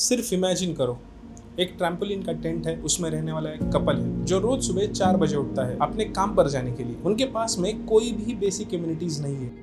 सिर्फ इमेजिन करो, एक ट्रैम्पोलिन का टेंट है, उसमें रहने वाला एक कपल है जो रोज सुबह 4 बजे उठता है अपने काम पर जाने के लिए। उनके पास में कोई भी बेसिक इम्यूनिटीज नहीं है।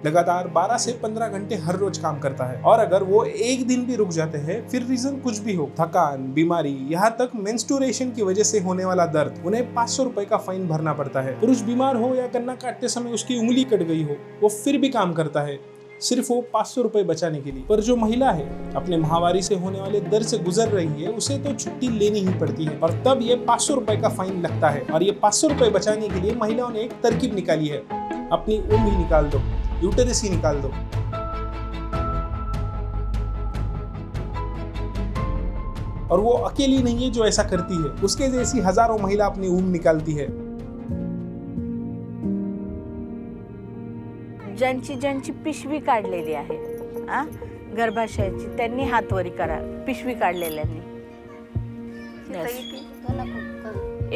लगातार 12 से 15 घंटे हर रोज काम करता है, और अगर वो एक दिन भी रुक जाते हैं, फिर रीजन कुछ भी हो, थकान, बीमारी, यहाँ तक मेंस्ट्रुएशन की वजह से होने वाला दर्द, उन्हें 500 रुपए का फाइन भरना पड़ता है। पुरुष बीमार हो या गन्ना काटते समय उसकी उंगली कट गई हो, वो फिर भी काम करता है, सिर्फ वो 500 रुपए बचाने के लिए। पर जो महिला है अपने माहवारी से होने वाले दर्द से गुजर रही है, उसे तो छुट्टी लेनी ही पड़ती है, और तब ये 500 रुपए का फाइन लगता है। और ये 500 रुपए बचाने के लिए महिलाओं ने एक तरकीब निकाली है, अपनी ऊन ही निकाल दो, यूटेरस ही निकाल दो। और वो अकेली नहीं है जो ऐसा करती है, उसके जैसी हजारों महिला अपनी ऊन निकालती है। ज्यांची पिशवी काढलेली आहे गर्भाशयाची, त्यांनी हात वरी करा पिशवी काढलेल्यांनी।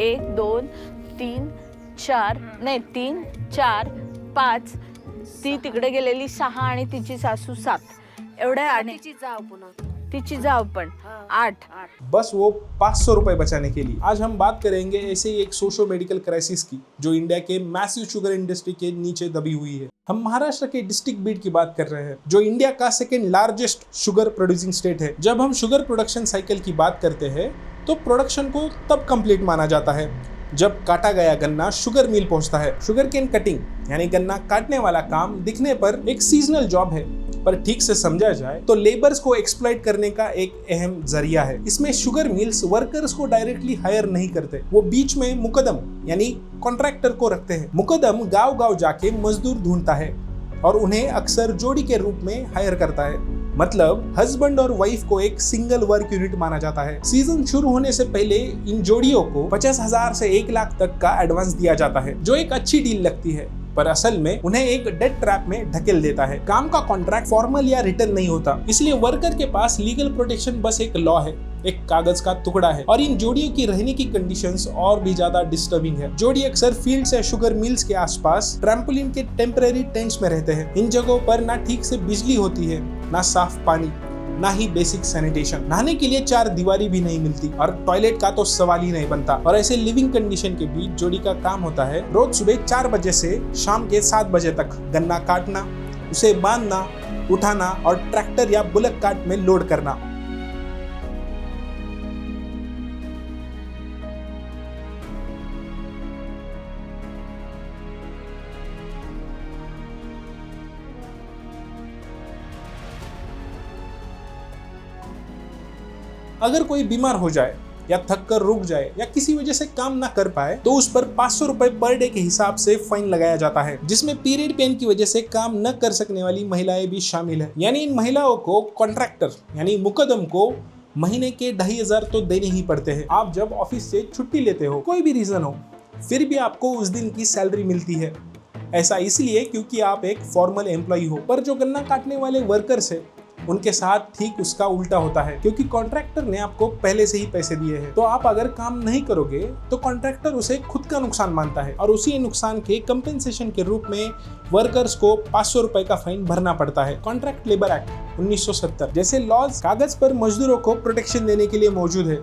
1 2 3 4 नाही 3 4 5, ती तिकडे गेलेली 6 आणि तिची सासू 7, एवढ्या। आणि तिची जाव पण 8। बस वो 500 रुपए बचाने के लिए। आज हम बात करेंगे ऐसे ही एक सोशो मेडिकल क्राइसिस की, जो इंडिया के मैसिव शुगर इंडस्ट्री के नीचे दबी हुई है। हम महाराष्ट्र के डिस्ट्रिक्ट बीड की बात कर रहे हैं, जो इंडिया का second largest sugar producing state है। जब हम शुगर प्रोडक्शन साइकिल की बात करते हैं, तो प्रोडक्शन को तब कंप्लीट माना जाता है जब काटा गया गन्ना शुगर मिल पहुंचता है। शुगर केन कटिंग यानी गन्ना काटने वाला काम दिखने पर एक सीजनल जॉब है, पर ठीक से समझा जाए तो लेबर्स को एक्सप्लॉइट करने का एक अहम जरिया है। इसमें शुगर मिल्स वर्कर्स को डायरेक्टली हायर नहीं करते, वो बीच में मुकदम यानी कॉन्ट्रैक्टर को रखते हैं। मुकदम गांव-गांव जाके मजदूर ढूंढता है और उन्हें अक्सर जोड़ी के रूप में हायर करता है। मतलब हस्बैंड और वाइफ को एक सिंगल वर्क यूनिट माना जाता है। सीजन शुरू होने से पहले इन जोड़ियों को 50,000 से 1 लाख तक का एडवांस दिया जाता है, जो एक अच्छी डील लगती है, पर असल में उन्हें एक डेट ट्रैप में ढकेल देता है। काम का कॉन्ट्रैक्ट फॉर्मल या रिटर्न नहीं होता, इसलिए वर्कर के पास लीगल प्रोटेक्शन बस एक लॉ है, एक कागज का टुकड़ा है। और इन जोड़ियों की रहने की कंडीशंस और भी ज्यादा डिस्टर्बिंग है। जोड़ी अक्सर फील्ड्स या शुगर मिल्स के आसपास ट्रैम्पोलिन के टेम्परेरी टेंट्स में रहते हैं। इन जगहों पर ना ठीक से बिजली होती है, ना साफ पानी, ना ही बेसिक सैनिटेशन। नहाने के लिए 4 दीवारी भी नहीं मिलती, और टॉयलेट का तो सवाल ही नहीं बनता। और ऐसे लिविंग कंडीशन के बीच जोड़ी का काम होता है रोज सुबह 4 बजे से शाम के 7 बजे तक गन्ना काटना, उसे बांधना, उठाना और ट्रैक्टर या बुलक कार्ट में लोड करना। अगर कोई बीमार हो जाए या थक कर रुक जाए या किसी वजह से काम ना कर पाए, तो उस पर 500 रुपए पर डे के हिसाब से फाइन लगाया जाता है, जिसमें पीरियड पेन की वजह से काम न कर सकने वाली महिलाएं भी शामिल है। यानी इन महिलाओं को कॉन्ट्रैक्टर यानी मुकदम को महीने के 2,500 तो देने ही पड़ते हैं। आप जब ऑफिस से छुट्टी लेते हो, कोई भी रीजन हो, फिर भी आपको उस दिन की सैलरी मिलती है। ऐसा इसलिए क्योंकि आप एक फॉर्मल एम्प्लॉय हो। पर जो गन्ना काटने वाले वर्कर्स है, उनके साथ ठीक उसका उल्टा होता है, क्योंकि कॉन्ट्रैक्टर ने आपको पहले से ही पैसे दिए हैं। तो आप अगर काम नहीं करोगे तो कॉन्ट्रैक्टर उसे खुद का नुकसान मानता है, और उसी नुकसान के कंपेंसेशन के रूप में वर्कर्स को 500 रुपए का फाइन भरना पड़ता है। कॉन्ट्रैक्ट लेबर एक्ट 1970 जैसे लॉज कागज पर मजदूरों को प्रोटेक्शन देने के लिए मौजूद है,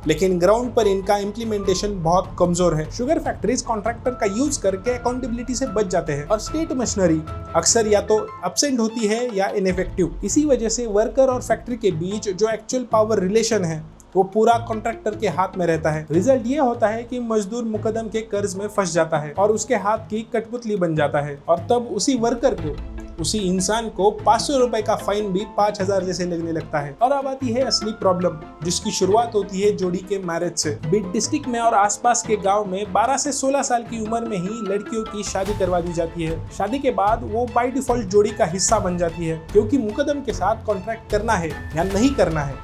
लेकिन ग्राउंड पर इनका इम्प्लीमेंटेशन बहुत कमजोर है। शुगर फैक्ट्रीज कॉन्ट्रैक्टर का यूज करके अकाउंटेबिलिटी से बच जाते हैं, और स्टेट मशीनरी अक्सर या तो एब्सेंट होती है या इनइफेक्टिव। इसी वजह से वर्कर और फैक्ट्री के बीच जो एक्चुअल पावर रिलेशन है, वो पूरा कॉन्ट्रैक्टर के हाथ में रहता है। रिजल्ट ये होता है कि मजदूर मुकदम के कर्ज में फंस जाता है और उसके हाथ की कठपुतली बन जाता है, और तब उसी वर्कर को, उसी इंसान को 500 रुपए का फाइन भी 5,000 जैसे लगने लगता है। और अब आती है असली प्रॉब्लम, जिसकी शुरुआत होती है जोड़ी के मैरिज से। बीड डिस्ट्रिक्ट में और आसपास के गांव में 12 से 16 साल की उम्र में ही लड़कियों की शादी करवा दी जाती है। शादी के बाद वो बाय डिफॉल्ट जोड़ी का हिस्सा बन जाती है, क्योंकि मुकदम के साथ कॉन्ट्रैक्ट करना है या नहीं करना है,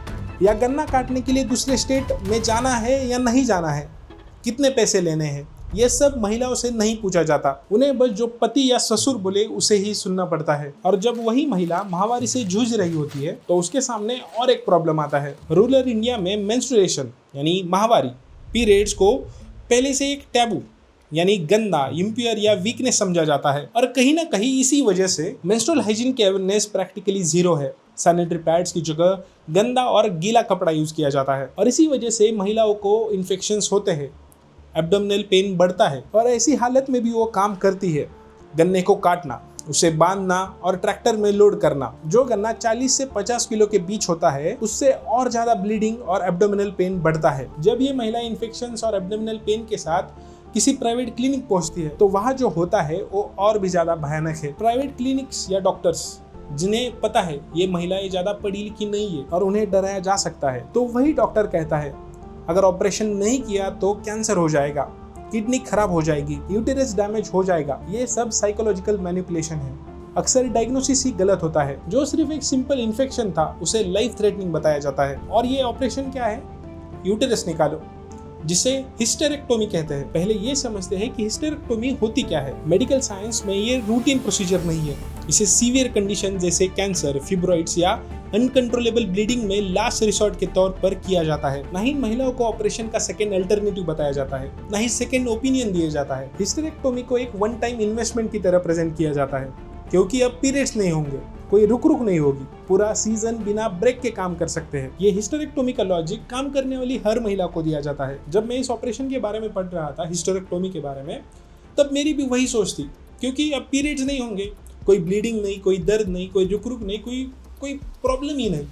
या गन्ना काटने के लिए दूसरे स्टेट में जाना है या नहीं जाना है, कितने पैसे लेने हैं, ये सब महिलाओं से नहीं पूछा जाता। उन्हें बस जो पति या ससुर बोले उसे ही सुनना पड़ता है। और जब वही महिला माहवारी से जूझ रही होती है, तो उसके सामने और एक प्रॉब्लम आता है। रूरल इंडिया में मेंस्ट्रुएशन यानी माहवारी पीरियड्स को पहले से एक टैबू यानी गंदा, इम्प्योर या वीकनेस समझा जाता है, और कहीं ना कहीं इसी वजह से मेंस्ट्रुअल हाइजीन की अवेयरनेस प्रैक्टिकली जीरो है। सैनिटरी पैड्स की जगह गंदा और गीला कपड़ा यूज किया जाता है और इसी वजह से महिलाओं को इन्फेक्शंस होते हैं, एब्डोमिनल पेन बढ़ता है और ऐसी हालत में भी वो काम करती है। गन्ने को काटना, उसे बांधना और ट्रैक्टर में लोड करना। जो गन्ना 40 से 50 किलो के बीच होता है उससे और ज्यादा ब्लीडिंग और एब्डोमिनल पेन बढ़ता है। जब ये महिला इन्फेक्शंस और एब्डोमिनल पेन के साथ किसी प्राइवेट क्लिनिक पहुंचती है तो वहाँ जो होता है वो और भी ज्यादा भयानक है। प्राइवेट क्लिनिक्स या डॉक्टर्स जिन्हें पता है ये महिलाएं ज्यादा पढ़ी लिखी नहीं है और उन्हें डराया जा सकता है, तो वही डॉक्टर कहता है अगर ऑपरेशन नहीं किया तो कैंसर हो जाएगा, किडनी खराब हो जाएगी, यूटेरस डैमेज हो जाएगा। ये सब साइकोलॉजिकल मैनिपुलेशन है। अक्सर डायग्नोसिस ही गलत होता है। जो सिर्फ एक सिंपल इन्फेक्शन था उसे लाइफ थ्रेटनिंग बताया जाता है। और ये ऑपरेशन क्या है? यूटेरस निकालो, जिसे हिस्टेरेक्टोमी कहते हैं। पहले ये समझते हैं कि हिस्टेरेक्टोमी होती क्या है। मेडिकल साइंस में ये रूटीन प्रोसीजर नहीं है। इसे सीवियर कंडीशन जैसे कैंसर, फिब्रॉइड्स या अनकंट्रोलेबल ब्लीडिंग में लास्ट रिसोर्ट के तौर पर किया जाता है। न ही महिलाओं को ऑपरेशन का सेकेंड अल्टरनेटिव बताया जाता है, न ही सेकेंड ओपिनियन दिया जाता है। हिस्टेरेक्टोमी को एक वन टाइम इन्वेस्टमेंट की तरह प्रेजेंट किया जाता है, क्योंकि अब पीरियड्स नहीं होंगे, कोई रुक नहीं होगी, पूरा सीजन बिना ब्रेक के काम कर सकते हैं। ये हिस्टेरेक्टोमी का लॉजिक काम करने वाली हर महिला को दिया जाता है। जब मैं इस ऑपरेशन के बारे में पढ़ रहा था, हिस्टेरेक्टोमी के बारे में, तब मेरी भी वही सोच थी, क्योंकि अब पीरियड्स नहीं होंगे, कोई ब्लीडिंग नहीं, कोई दर्द नहीं, कोई रुक नहीं, कोई प्रॉब्लम ही नहीं।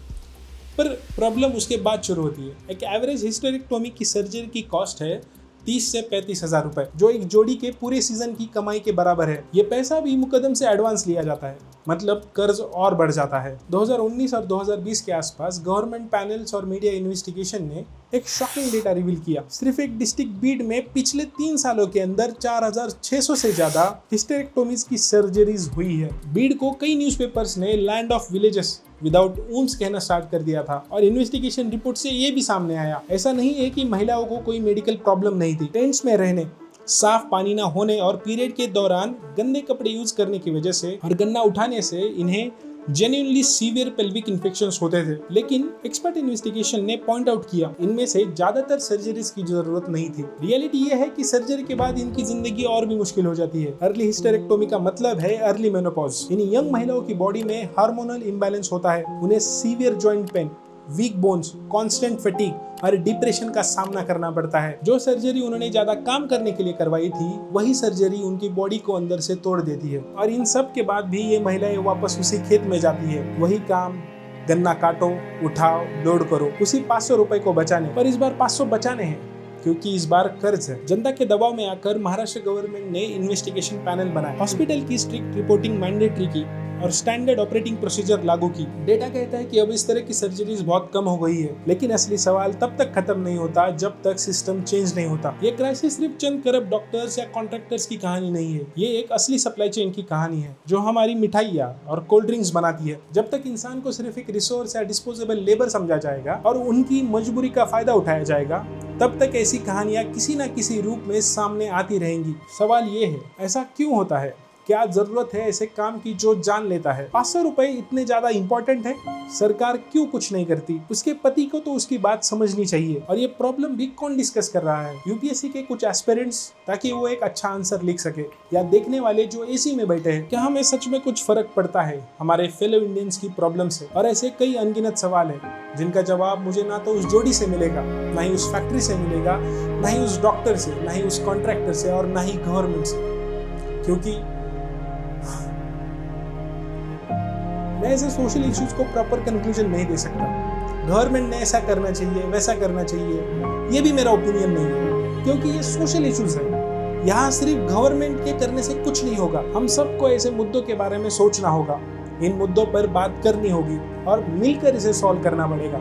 पर प्रॉब्लम उसके बाद शुरू होती है। एक एवरेज हिस्टेरेक्टोमी की सर्जरी की कॉस्ट है 30 से 35 हज़ार रुपए, जो एक जोड़ी के पूरे सीजन की कमाई के बराबर है। ये पैसा भी मुकदम से एडवांस लिया जाता है, मतलब कर्ज और बढ़ जाता है। 2019 और 2020 के आसपास गवर्नमेंट पैनल्स और मीडिया इन्वेस्टिगेशन ने एक शॉकिंग डेटा रिवील किया। सिर्फ एक डिस्ट्रिक्ट बीड में पिछले 3 सालों के अंदर 4600 से ज्यादा हिस्टेरेक्टोमीज की सर्जरीज हुई है। बीड को कई न्यूज़पेपर्स ने लैंड ऑफ विलेजेस विदाउट वूम्स कहना स्टार्ट कर दिया था और इन्वेस्टिगेशन रिपोर्ट से ये भी सामने आया, ऐसा नहीं है कि महिलाओं को कोई मेडिकल प्रॉब्लम नहीं थी। टेंट्स में रहने, साफ पानी ना होने और पीरियड के दौरान गंदे कपड़े यूज करने की वजह से और गन्ना उठाने से इन्हें जेन्युइनली सीवियर पेल्विक इन्फेक्शंस होते थे। लेकिन एक्सपर्ट इन्वेस्टिगेशन ने पॉइंट आउट किया इनमें से ज्यादातर सर्जरीज की जरूरत नहीं थी। रियलिटी ये है कि सर्जरी के बाद इनकी जिंदगी और भी मुश्किल हो जाती है। अर्ली हिस्टेरेक्टोमी का मतलब है अर्ली मेनोपॉज। इन यंग महिलाओं की बॉडी में हार्मोनल इम्बैलेंस होता है, उन्हें severe joint pain, weak bones, constant fatigue और डिप्रेशन का सामना करना पड़ता है। जो सर्जरी उन्होंने ज्यादा काम करने के लिए करवाई थी, वही सर्जरी उनकी बॉडी को अंदर से तोड़ देती है। और इन सब के बाद भी ये महिलाएं वापस उसी खेत में जाती है, वही काम, गन्ना काटो, उठाओ, लोड करो, उसी 500 रुपए को बचाने। पर इस बार 500 बचाने हैं, क्योंकि इस बार कर्ज है। जनता के दबाव में आकर महाराष्ट्र गवर्नमेंट ने इन्वेस्टिगेशन पैनल बनाया, हॉस्पिटल की स्ट्रिक्ट रिपोर्टिंग मैंडेटरी की और स्टैंडर्ड ऑपरेटिंग प्रोसीजर लागू की। डेटा कहता है कि अब इस तरह की सर्जरीज बहुत कम हो गई है, लेकिन असली सवाल तब तक खत्म नहीं होता जब तक सिस्टम चेंज नहीं होता। ये क्राइसिस सिर्फ चंद करप्ट डॉक्टर्स या कॉन्ट्रैक्टर्स की कहानी नहीं है, ये एक असली सप्लाई चेन की कहानी है जो हमारी मिठाइयाँ और कोल्ड ड्रिंक्स बनाती है। जब तक इंसान को सिर्फ एक रिसोर्स या डिस्पोजेबल लेबर समझा जाएगा और उनकी मजबूरी का फायदा उठाया जाएगा, तब तक ऐसी कहानियां किसी न किसी रूप में सामने आती रहेंगी। सवाल ये है, ऐसा क्यों होता है? क्या जरूरत है ऐसे काम की जो जान लेता है? 500 रुपए इतने ज्यादा इंपॉर्टेंट है? सरकार क्यों कुछ नहीं करती? उसके पति को तो उसकी बात समझनी चाहिए। और ये प्रॉब्लम भी कौन डिस्कस कर रहा है? यूपीएससी के कुछ एस्पिरेंट्स, ताकि वो एक अच्छा आंसर लिख सके, या देखने वाले जो एसी में बैठे हैं? क्या हमें सच में कुछ फर्क पड़ता है हमारे फेलो इंडियंस की प्रॉब्लम से? और ऐसे कई अनगिनत सवाल है जिनका जवाब मुझे ना तो उस जोड़ी से मिलेगा, ना ही उस फैक्ट्री से मिलेगा, ना ही उस डॉक्टर से, ना ही उस कॉन्ट्रैक्टर से और ना ही गवर्नमेंट से। क्योंकि मैं ऐसे सोशल इश्यूज को प्रॉपर कंक्लूजन नहीं दे सकता। गवर्नमेंट ने ऐसा करना चाहिए, वैसा करना चाहिए, ये भी मेरा ओपिनियन नहीं है, क्योंकि ये सोशल इश्यूज है। यहाँ सिर्फ गवर्नमेंट के करने से कुछ नहीं होगा। हम सबको ऐसे मुद्दों के बारे में सोचना होगा, इन मुद्दों पर बात करनी होगी और मिलकर इसे सॉल्व करना पड़ेगा।